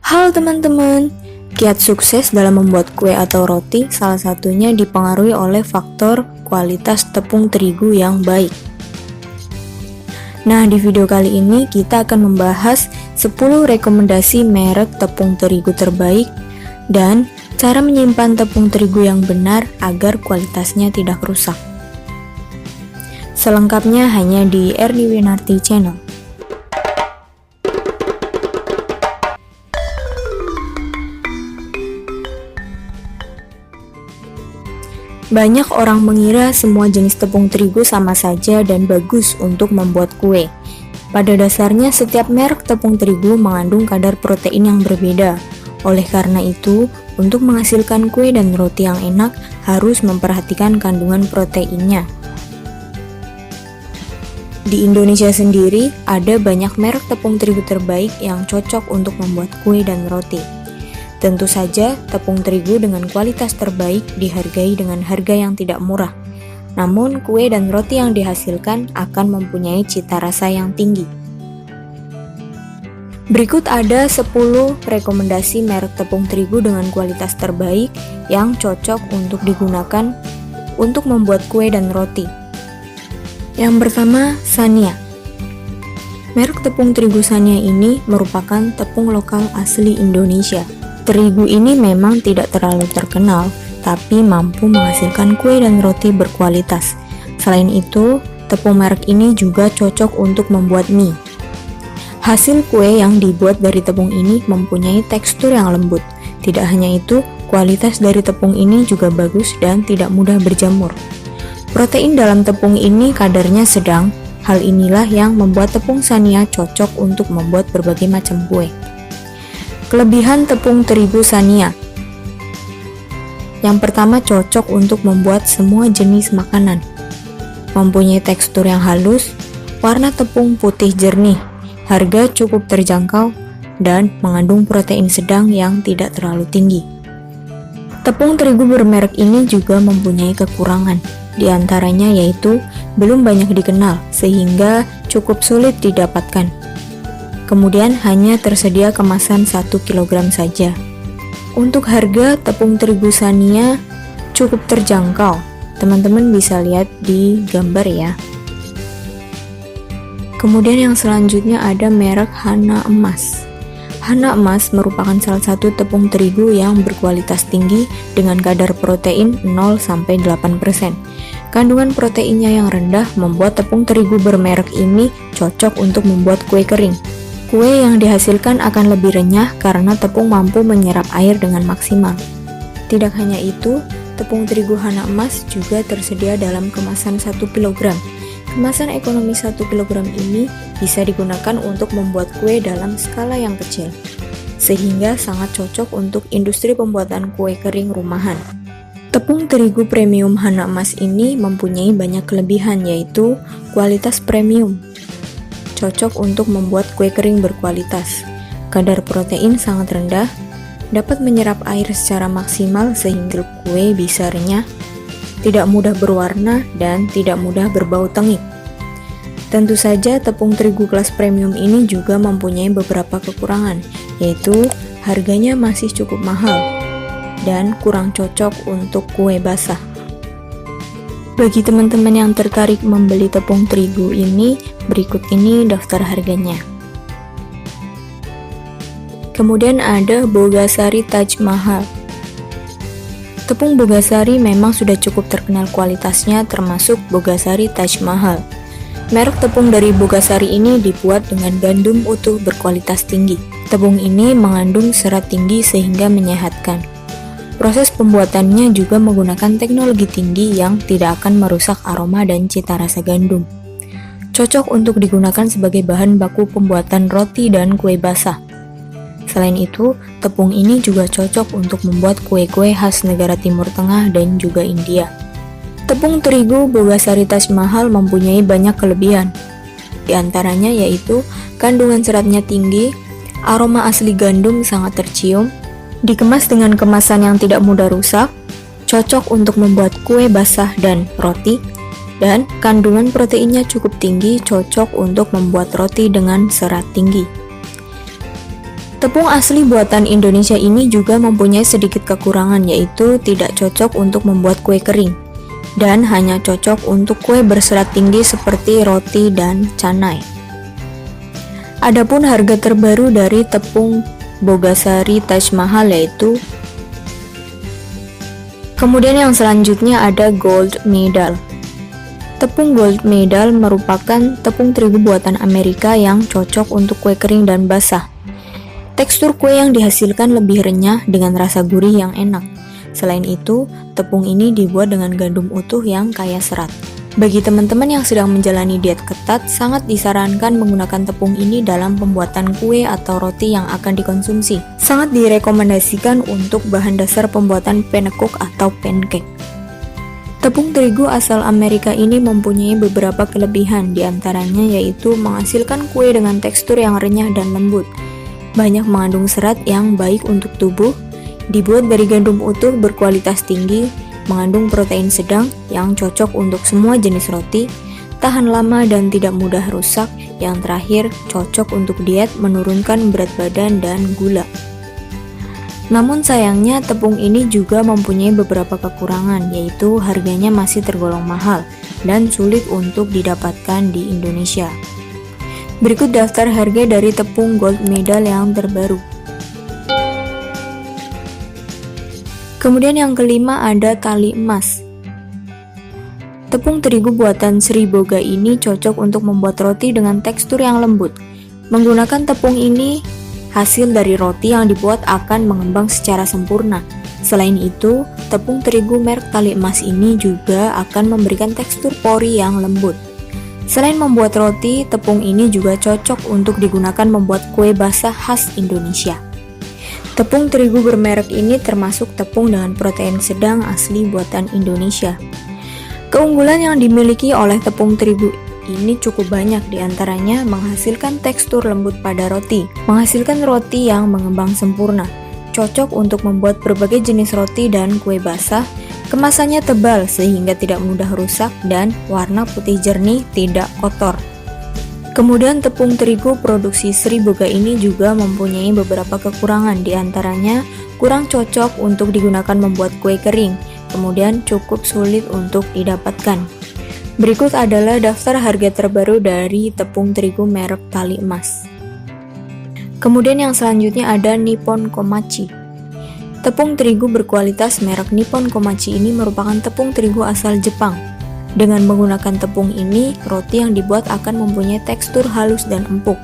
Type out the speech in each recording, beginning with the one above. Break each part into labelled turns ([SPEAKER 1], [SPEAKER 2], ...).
[SPEAKER 1] Halo teman-teman, kiat sukses dalam membuat kue atau roti salah satunya dipengaruhi oleh faktor kualitas tepung terigu yang baik. Nah, di video kali ini kita akan membahas 10 rekomendasi merek tepung terigu terbaik dan cara menyimpan tepung terigu yang benar agar kualitasnya tidak rusak. Selengkapnya hanya di Erni Winarti Channel. Banyak orang mengira semua jenis tepung terigu sama saja dan bagus untuk membuat kue. Pada dasarnya, setiap merek tepung terigu mengandung kadar protein yang berbeda. Oleh karena itu, untuk menghasilkan kue dan roti yang enak, harus memperhatikan kandungan proteinnya. Di Indonesia sendiri, ada banyak merek tepung terigu terbaik yang cocok untuk membuat kue dan roti. Tentu saja, tepung terigu dengan kualitas terbaik dihargai dengan harga yang tidak murah. Namun, kue dan roti yang dihasilkan akan mempunyai cita rasa yang tinggi. Berikut ada 10 rekomendasi merek tepung terigu dengan kualitas terbaik yang cocok untuk digunakan untuk membuat kue dan roti. Yang pertama, Shania. Merek tepung terigu Shania ini merupakan tepung lokal asli Indonesia. Terigu ini memang tidak terlalu terkenal, tapi mampu menghasilkan kue dan roti berkualitas. Selain itu, tepung merek ini juga cocok untuk membuat mie. Hasil kue yang dibuat dari tepung ini mempunyai tekstur yang lembut. Tidak hanya itu, kualitas dari tepung ini juga bagus dan tidak mudah berjamur. Protein dalam tepung ini kadarnya sedang. Hal inilah yang membuat tepung Shania cocok untuk membuat berbagai macam kue. Kelebihan tepung terigu Shania. Yang pertama, cocok untuk membuat semua jenis makanan. Mempunyai tekstur yang halus, warna tepung putih jernih, harga cukup terjangkau, dan mengandung protein sedang yang tidak terlalu tinggi. Tepung terigu bermerek ini juga mempunyai kekurangan. Di antaranya yaitu belum banyak dikenal sehingga cukup sulit didapatkan. Kemudian hanya tersedia kemasan 1 kg saja. Untuk harga tepung terigu Shania cukup terjangkau. Teman-teman bisa lihat di gambar ya. Kemudian yang selanjutnya ada merek Hana Emas. Hana Emas merupakan salah satu tepung terigu yang berkualitas tinggi dengan kadar protein 0-8%. Kandungan proteinnya yang rendah membuat tepung terigu bermerek ini cocok untuk membuat kue kering. Kue yang dihasilkan akan lebih renyah karena tepung mampu menyerap air dengan maksimal. Tidak hanya itu, tepung terigu Hana Emas juga tersedia dalam kemasan 1 kg. Kemasan ekonomi 1 kg ini bisa digunakan untuk membuat kue dalam skala yang kecil, sehingga sangat cocok untuk industri pembuatan kue kering rumahan. Tepung terigu premium Hana Emas ini mempunyai banyak kelebihan, yaitu kualitas premium, cocok untuk membuat kue kering berkualitas, kadar protein sangat rendah, dapat menyerap air secara maksimal sehingga kue bisa renyah, tidak mudah berwarna, dan tidak mudah berbau tengik. Tentu saja tepung terigu kelas premium ini juga mempunyai beberapa kekurangan, yaitu harganya masih cukup mahal dan kurang cocok untuk kue basah. Bagi teman-teman yang tertarik membeli tepung terigu ini, berikut ini daftar harganya. Kemudian ada Bogasari Taj Mahal. Tepung Bogasari memang sudah cukup terkenal kualitasnya, termasuk Bogasari Taj Mahal. Merek tepung dari Bogasari ini dibuat dengan gandum utuh berkualitas tinggi. Tepung ini mengandung serat tinggi sehingga menyehatkan. Proses pembuatannya juga menggunakan teknologi tinggi yang tidak akan merusak aroma dan cita rasa gandum. Cocok untuk digunakan sebagai bahan baku pembuatan roti dan kue basah. Selain itu, tepung ini juga cocok untuk membuat kue-kue khas negara Timur Tengah dan juga India. Tepung terigu Bogasari Taj Mahal mempunyai banyak kelebihan. Di antaranya yaitu kandungan seratnya tinggi, aroma asli gandum sangat tercium, dikemas dengan kemasan yang tidak mudah rusak, cocok untuk membuat kue basah dan roti, dan kandungan proteinnya cukup tinggi, cocok untuk membuat roti dengan serat tinggi. Tepung asli buatan Indonesia ini juga mempunyai sedikit kekurangan, yaitu tidak cocok untuk membuat kue kering dan hanya cocok untuk kue berserat tinggi seperti roti dan canai. Adapun harga terbaru dari tepung Bogasari Taj Mahal yaitu. Kemudian yang selanjutnya ada Gold Medal. Tepung Gold Medal merupakan tepung terigu buatan Amerika yang cocok untuk kue kering dan basah. Tekstur kue yang dihasilkan lebih renyah dengan rasa gurih yang enak. Selain itu, tepung ini dibuat dengan gandum utuh yang kaya serat. Bagi teman-teman yang sedang menjalani diet ketat, sangat disarankan menggunakan tepung ini dalam pembuatan kue atau roti yang akan dikonsumsi. Sangat direkomendasikan untuk bahan dasar pembuatan panekuk atau pancake. Tepung terigu asal Amerika ini mempunyai beberapa kelebihan, diantaranya yaitu menghasilkan kue dengan tekstur yang renyah dan lembut, banyak mengandung serat yang baik untuk tubuh, dibuat dari gandum utuh berkualitas tinggi, mengandung protein sedang yang cocok untuk semua jenis roti, tahan lama dan tidak mudah rusak, yang terakhir cocok untuk diet, menurunkan berat badan dan gula. Namun sayangnya tepung ini juga mempunyai beberapa kekurangan, yaitu harganya masih tergolong mahal dan sulit untuk didapatkan di Indonesia. Berikut daftar harga dari tepung Gold Medal yang terbaru. Kemudian yang kelima ada tali emas. Tepung terigu buatan Sri Boga ini cocok untuk membuat roti dengan tekstur yang lembut. Menggunakan tepung ini, hasil dari roti yang dibuat akan mengembang secara sempurna. Selain itu, tepung terigu merek tali emas ini juga akan memberikan tekstur pori yang lembut. Selain membuat roti, tepung ini juga cocok untuk digunakan membuat kue basah khas Indonesia. Tepung terigu bermerek ini termasuk tepung dengan protein sedang asli buatan Indonesia. Keunggulan yang dimiliki oleh tepung terigu ini cukup banyak, diantaranya menghasilkan tekstur lembut pada roti, menghasilkan roti yang mengembang sempurna, cocok untuk membuat berbagai jenis roti dan kue basah. Kemasannya tebal sehingga tidak mudah rusak dan warna putih jernih, tidak kotor. Kemudian tepung terigu produksi Sri Boga ini juga mempunyai beberapa kekurangan, diantaranya kurang cocok untuk digunakan membuat kue kering, kemudian cukup sulit untuk didapatkan. Berikut adalah daftar harga terbaru dari tepung terigu merek tali emas. Kemudian yang selanjutnya ada Nippon Komachi. Tepung terigu berkualitas merek Nippon Komachi ini merupakan tepung terigu asal Jepang. Dengan menggunakan tepung ini, roti yang dibuat akan mempunyai tekstur halus dan empuk.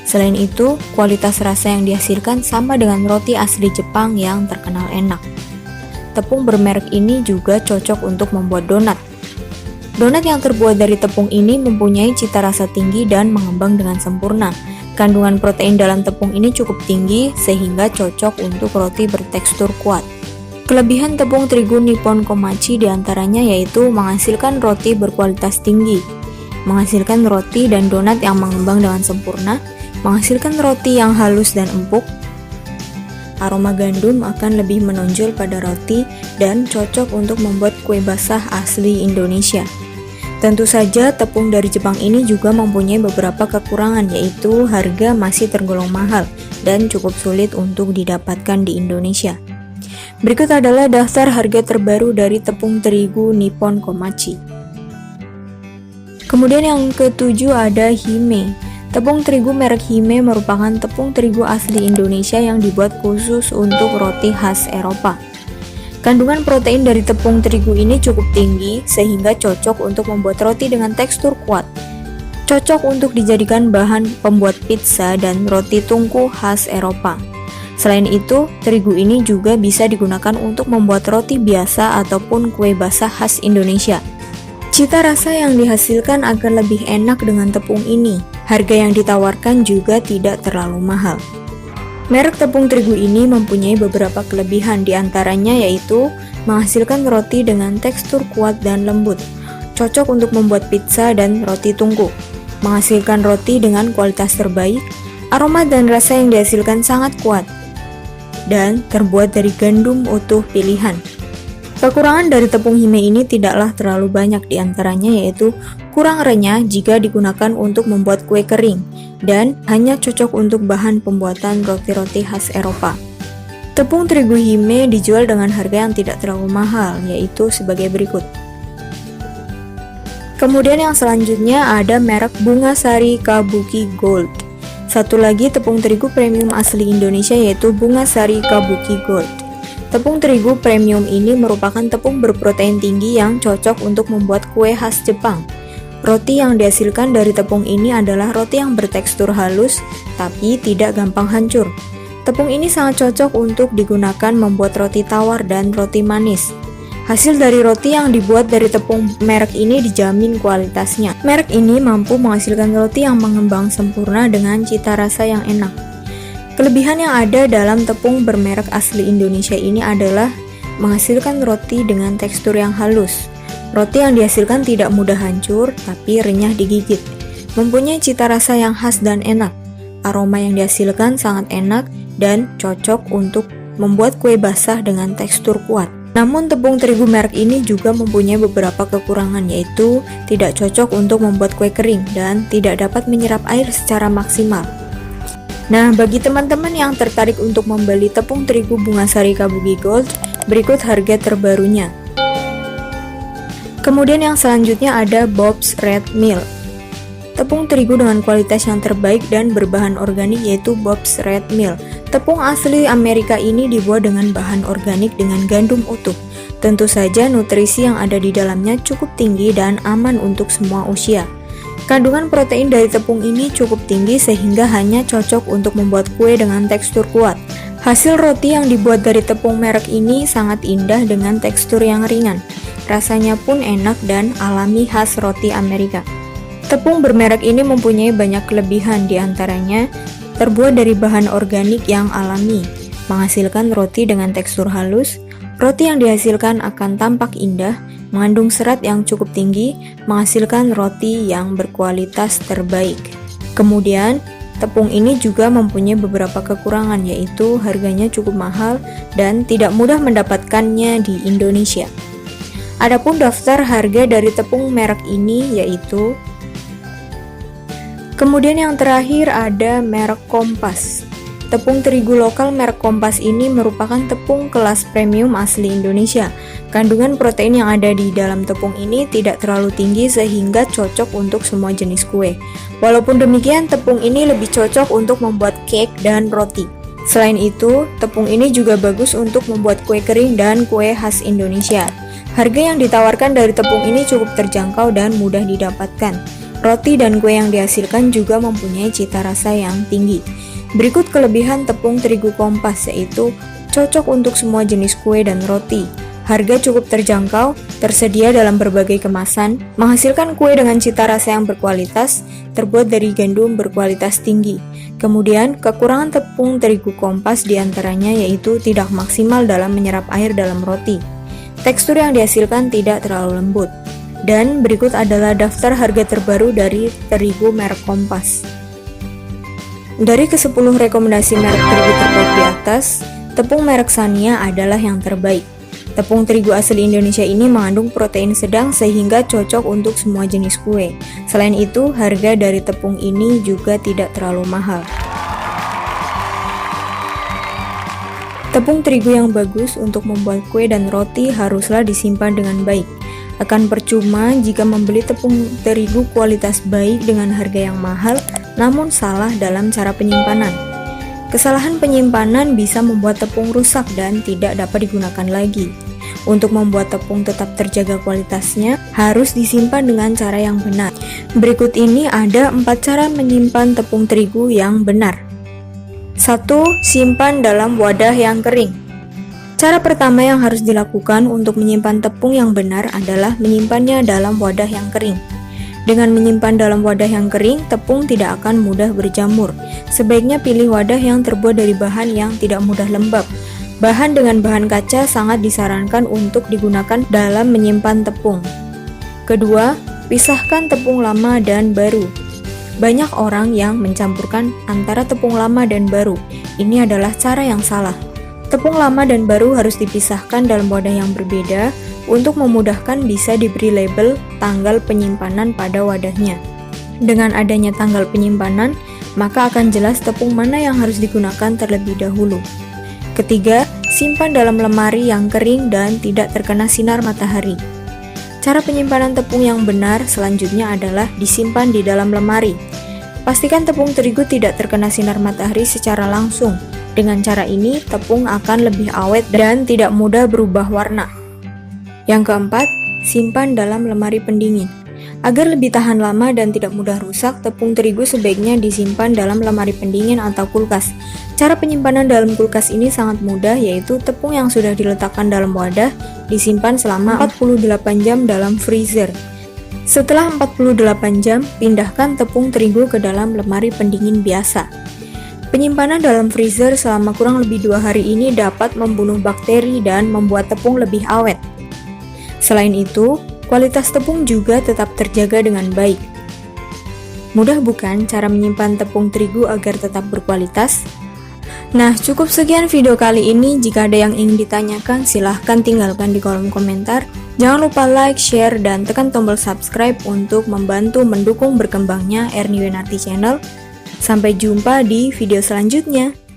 [SPEAKER 1] Selain itu, kualitas rasa yang dihasilkan sama dengan roti asli Jepang yang terkenal enak. Tepung bermerek ini juga cocok untuk membuat donat. Donat yang terbuat dari tepung ini mempunyai cita rasa tinggi dan mengembang dengan sempurna. Kandungan protein dalam tepung ini cukup tinggi sehingga cocok untuk roti bertekstur kuat. Kelebihan tepung terigu Nippon Komachi diantaranya yaitu menghasilkan roti berkualitas tinggi, menghasilkan roti dan donat yang mengembang dengan sempurna, menghasilkan roti yang halus dan empuk. Aroma gandum akan lebih menonjol pada roti dan cocok untuk membuat kue basah asli Indonesia. Tentu saja tepung dari Jepang ini juga mempunyai beberapa kekurangan, yaitu harga masih tergolong mahal dan cukup sulit untuk didapatkan di Indonesia. Berikut adalah daftar harga terbaru dari tepung terigu Nippon Komachi. Kemudian yang ketujuh ada Hime. Tepung terigu merek Hime merupakan tepung terigu asli Indonesia yang dibuat khusus untuk roti khas Eropa. Kandungan protein dari tepung terigu ini cukup tinggi sehingga cocok untuk membuat roti dengan tekstur kuat. Cocok untuk dijadikan bahan pembuat pizza dan roti tungku khas Eropa. Selain itu, terigu ini juga bisa digunakan untuk membuat roti biasa ataupun kue basah khas Indonesia. Cita rasa yang dihasilkan akan lebih enak dengan tepung ini. Harga yang ditawarkan juga tidak terlalu mahal. Merek tepung terigu ini mempunyai beberapa kelebihan, diantaranya yaitu menghasilkan roti dengan tekstur kuat dan lembut, cocok untuk membuat pizza dan roti tungku, menghasilkan roti dengan kualitas terbaik, aroma dan rasa yang dihasilkan sangat kuat, dan terbuat dari gandum utuh pilihan. Kekurangan dari tepung hime ini tidaklah terlalu banyak, diantaranya yaitu kurang renyah jika digunakan untuk membuat kue kering dan hanya cocok untuk bahan pembuatan roti-roti khas Eropa. Tepung terigu hime dijual dengan harga yang tidak terlalu mahal, yaitu sebagai berikut. Kemudian yang selanjutnya ada merek Bunga Sari Kabuki Gold. Satu lagi tepung terigu premium asli Indonesia yaitu Bunga Sari Kabuki Gold. Tepung terigu premium ini merupakan tepung berprotein tinggi yang cocok untuk membuat kue khas Jepang. Roti yang dihasilkan dari tepung ini adalah roti yang bertekstur halus tapi tidak gampang hancur. Tepung ini sangat cocok untuk digunakan membuat roti tawar dan roti manis. Hasil dari roti yang dibuat dari tepung merek ini dijamin kualitasnya. Merek ini mampu menghasilkan roti yang mengembang sempurna dengan cita rasa yang enak. Kelebihan yang ada dalam tepung bermerek asli Indonesia ini adalah menghasilkan roti dengan tekstur yang halus. Roti yang dihasilkan tidak mudah hancur, tapi renyah digigit. Mempunyai cita rasa yang khas dan enak. Aroma yang dihasilkan sangat enak dan cocok untuk membuat kue basah dengan tekstur kuat. Namun tepung terigu merek ini juga mempunyai beberapa kekurangan, yaitu tidak cocok untuk membuat kue kering dan tidak dapat menyerap air secara maksimal. Nah, bagi teman-teman yang tertarik untuk membeli tepung terigu Bunga Sari Kabuki Gold, berikut harga terbarunya. Kemudian yang selanjutnya ada Bob's Red Mill. Tepung terigu dengan kualitas yang terbaik dan berbahan organik yaitu Bob's Red Mill. Tepung asli Amerika ini dibuat dengan bahan organik dengan gandum utuh. Tentu saja nutrisi yang ada di dalamnya cukup tinggi dan aman untuk semua usia. Kandungan protein dari tepung ini cukup tinggi sehingga hanya cocok untuk membuat kue dengan tekstur kuat. Hasil roti yang dibuat dari tepung merek ini sangat indah dengan tekstur yang ringan. Rasanya pun enak dan alami khas roti Amerika. Tepung bermerek ini mempunyai banyak kelebihan, diantaranya terbuat dari bahan organik yang alami, menghasilkan roti dengan tekstur halus. Roti yang dihasilkan akan tampak indah, mengandung serat yang cukup tinggi, menghasilkan roti yang berkualitas terbaik. Kemudian, tepung ini juga mempunyai beberapa kekurangan, yaitu harganya cukup mahal dan tidak mudah mendapatkannya di Indonesia. Adapun daftar harga dari tepung merek ini yaitu, kemudian yang terakhir ada merek Kompas. Tepung terigu lokal merek Kompas ini merupakan tepung kelas premium asli Indonesia. Kandungan protein yang ada di dalam tepung ini tidak terlalu tinggi sehingga cocok untuk semua jenis kue. Walaupun demikian, tepung ini lebih cocok untuk membuat cake dan roti. Selain itu, tepung ini juga bagus untuk membuat kue kering dan kue khas Indonesia. Harga yang ditawarkan dari tepung ini cukup terjangkau dan mudah didapatkan. Roti dan kue yang dihasilkan juga mempunyai cita rasa yang tinggi. Berikut kelebihan tepung terigu Kompas, yaitu cocok untuk semua jenis kue dan roti. Harga cukup terjangkau, tersedia dalam berbagai kemasan, menghasilkan kue dengan cita rasa yang berkualitas, terbuat dari gandum berkualitas tinggi. Kemudian, kekurangan tepung terigu Kompas diantaranya yaitu tidak maksimal dalam menyerap air dalam roti. Tekstur yang dihasilkan tidak terlalu lembut. Dan berikut adalah daftar harga terbaru dari terigu merek Kompas. Dari ke-10 rekomendasi merek terigu terbaik di atas, tepung merek Sania adalah yang terbaik. Tepung terigu asli Indonesia ini mengandung protein sedang sehingga cocok untuk semua jenis kue. Selain itu, harga dari tepung ini juga tidak terlalu mahal. Tepung terigu yang bagus untuk membuat kue dan roti haruslah disimpan dengan baik. Akan percuma jika membeli tepung terigu kualitas baik dengan harga yang mahal, namun salah dalam cara penyimpanan. Kesalahan penyimpanan bisa membuat tepung rusak dan tidak dapat digunakan lagi. Untuk membuat tepung tetap terjaga kualitasnya, harus disimpan dengan cara yang benar. Berikut ini ada 4 cara menyimpan tepung terigu yang benar. 1. Simpan dalam wadah yang kering. Cara pertama yang harus dilakukan untuk menyimpan tepung yang benar adalah menyimpannya dalam wadah yang kering. Dengan menyimpan dalam wadah yang kering, tepung tidak akan mudah berjamur. Sebaiknya pilih wadah yang terbuat dari bahan yang tidak mudah lembab. Bahan dengan bahan kaca sangat disarankan untuk digunakan dalam menyimpan tepung. Kedua, pisahkan tepung lama dan baru. Banyak orang yang mencampurkan antara tepung lama dan baru. Ini adalah cara yang salah. Tepung lama dan baru harus dipisahkan dalam wadah yang berbeda untuk memudahkan bisa diberi label tanggal penyimpanan pada wadahnya. Dengan adanya tanggal penyimpanan, maka akan jelas tepung mana yang harus digunakan terlebih dahulu. Ketiga, simpan dalam lemari yang kering dan tidak terkena sinar matahari. Cara penyimpanan tepung yang benar selanjutnya adalah disimpan di dalam lemari. Pastikan tepung terigu tidak terkena sinar matahari secara langsung. Dengan cara ini, tepung akan lebih awet dan tidak mudah berubah warna. Yang keempat, simpan dalam lemari pendingin. Agar lebih tahan lama dan tidak mudah rusak, tepung terigu sebaiknya disimpan dalam lemari pendingin atau kulkas. Cara penyimpanan dalam kulkas ini sangat mudah, yaitu tepung yang sudah diletakkan dalam wadah disimpan selama 48 jam dalam freezer. Setelah 48 jam, pindahkan tepung terigu ke dalam lemari pendingin biasa. Penyimpanan dalam freezer selama kurang lebih 2 hari ini dapat membunuh bakteri dan membuat tepung lebih awet. Selain itu, kualitas tepung juga tetap terjaga dengan baik. Mudah bukan cara menyimpan tepung terigu agar tetap berkualitas? Nah, cukup sekian video kali ini. Jika ada yang ingin ditanyakan, silahkan tinggalkan di kolom komentar. Jangan lupa like, share, dan tekan tombol subscribe untuk membantu mendukung berkembangnya Erni Winarti Channel. Sampai jumpa di video selanjutnya.